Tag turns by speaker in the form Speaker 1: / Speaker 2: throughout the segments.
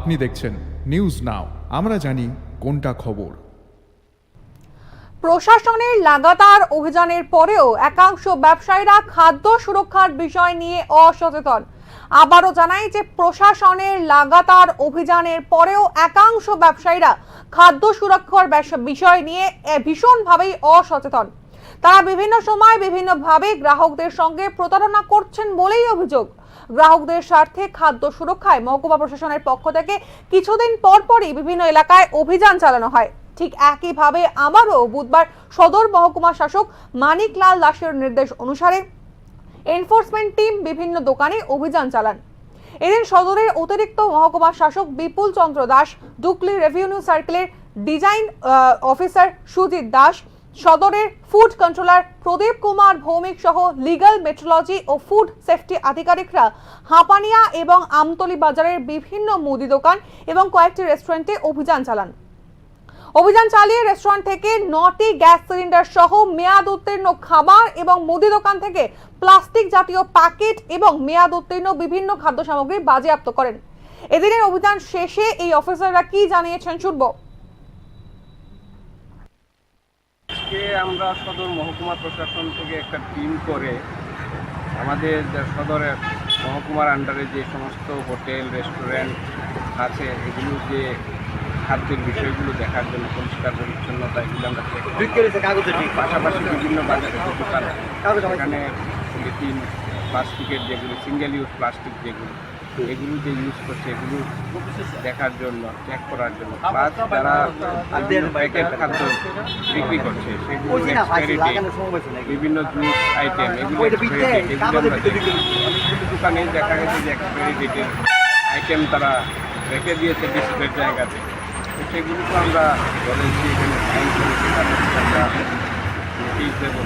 Speaker 1: আপনি দেখছেন news now, আমরা জানি কোনটা খবর।
Speaker 2: প্রশাসনের লাগাতার অভিযানের পরেও একাংশ ব্যবসায়ীরা খাদ্য সুরক্ষার বিষয় নিয়ে অসচেতন। আবারও জানাই যে প্রশাসনের লাগাতার অভিযানের পরেও একাংশ ব্যবসায়ীরা খাদ্য সুরক্ষার বিষয় নিয়ে ভীষণভাবেই অসচেতন। তারা বিভিন্ন সময় বিভিন্নভাবে গ্রাহকদের সঙ্গে প্রতারণা করছেন বলেই অভিযোগ। গ্রাহকদের স্বার্থে খাদ্য সুরক্ষায় মহকুমা প্রশাসনের পক্ষ থেকে কিছুদিন পরপরই বিভিন্ন এলাকায় অভিযান চালানো হয়। ঠিক একইভাবে আবারও বুধবার সদর মহকুমা শাসক মানিক লাল দাসের নির্দেশ অনুসারে এনফোর্সমেন্ট টিম বিভিন্ন দোকানে অভিযান চালান। এদিন সদরের অতিরিক্ত মহকুমা শাসক বিপুল চন্দ্র দাস, ডুকলি রেভিনিউ সার্কেলের ডিজাইন অফিসার সুজিত দাস, সদরের ফুড কন্ট্রোলার প্রদীপ কুমার ভৌমিক সহ লিগ্যাল মেট্রোলজি ও ফুড সেফটি আধিকারিকরা হাঁপানিয়া এবং আমতলী বাজারের বিভিন্ন মুদি দোকান এবং কয়েকটি রেস্টুরেন্টে অভিযান চালান। অভিযান চালিয়ে রেস্টুরেন্ট থেকে 9টি গ্যাস সিলিন্ডার সহ মেয়াদ উত্তীর্ণ খাবার এবং মুদি দোকান থেকে প্লাস্টিক জাতীয় প্যাকেট এবং মেয়াদ উত্তীর্ণ বিভিন্ন খাদ্য সামগ্রী বাজেয়াপ্ত করেন। এদিনের অভিযান শেষে এই অফিসাররা কি জানিয়েছেন শুনব।
Speaker 3: আজকে আমরা সদর মহকুমা প্রশাসন থেকে একটা টিম করে আমাদের সদরের মহকুমার আন্ডারে যে সমস্ত হোটেল রেস্টুরেন্ট আছে এগুলো যে খাদ্যের বিষয়গুলো দেখার জন্য পরিষ্কার পরিচ্ছন্নতা এগুলো আমরা পাশাপাশি বিভিন্ন বাজারে দোকান সেখানে পলিথিন প্লাস্টিকের যেগুলো সিঙ্গেল ইউজ প্লাস্টিক যেগুলো এগুলো যে ইউজ করছে এগুলো দেখার জন্য চেক করার জন্য প্লাস যারা প্যাকেট খাদ্য বিক্রি করছে সেগুলো বিভিন্ন জুস আইটেম এগুলো দোকানে দেখা গেছে যে এক্সপায়ারি ডেটের আইটেম তারা রেখে দিয়েছে ডিসপ্লের জায়গাতে, তো সেগুলো তো আমরা বলেছি এখানে ফাইন করেছি আমরা নোটিশ দেবো।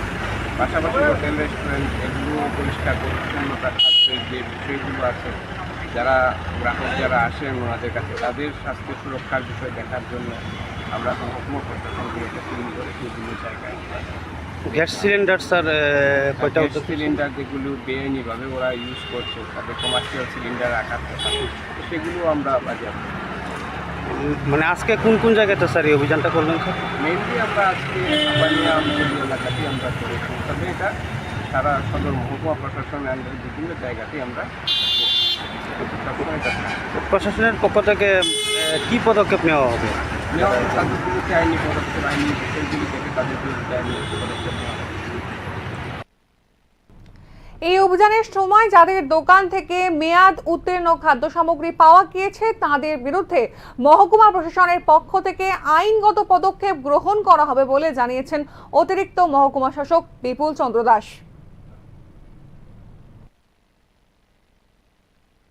Speaker 3: পাশাপাশি হোটেল রেস্টুরেন্ট এগুলো পরিষ্কার পরিচ্ছন্নতা খাদ্যের যে বিষয়গুলো আছে যারা গ্রাহক যারা আসেন ওনাদের কাছে তাদের স্বাস্থ্য সুরক্ষার বিষয় দেখার জন্য আমরা মহকুমা প্রশাসনকে একটা টিম করেছি বিভিন্ন জায়গায়।
Speaker 4: গ্যাস সিলিন্ডার স্যার কয়টা
Speaker 3: সিলিন্ডার যেগুলো বেআইনিভাবে ওরা ইউজ করছে তাদের কমার্শিয়াল সিলিন্ডার রাখার কথা সেগুলো আমরা বাজেয়াপ্ত।
Speaker 4: মানে আজকে কোন কোন জায়গাতে স্যার এই অভিযানটা করলেন স্যার?
Speaker 3: মেইনলি আমরা আজকে হাঁপানিয়া আমতলী এলাকাতেই আমরা করেছি, তবে এটা সারা সদর মহকুমা প্রশাসন আন্ডারে বিভিন্ন জায়গাতেই আমরা
Speaker 4: প্রশাসনের পক্ষ থেকে কি পদক্ষেপ নেওয়া হবে?
Speaker 3: তাদেরগুলোকে আইনি পদক্ষেপ আইনি বিষয়গুলি থেকে তাদের বিরুদ্ধে আইনি পদক্ষেপ নেওয়া হবে।
Speaker 2: এই অভিযানের সময় যাদের দোকান থেকে মেয়াদ উত্তীর্ণ খাদ্য সামগ্রী পাওয়া গিয়েছে তাদের বিরুদ্ধে মহকুমা প্রশাসনের পক্ষ থেকে আইনগত পদক্ষেপ গ্রহণ করা হবে বলে জানিয়েছেন অতিরিক্ত মহকুমা শাসক বিপুল চন্দ্র দাস।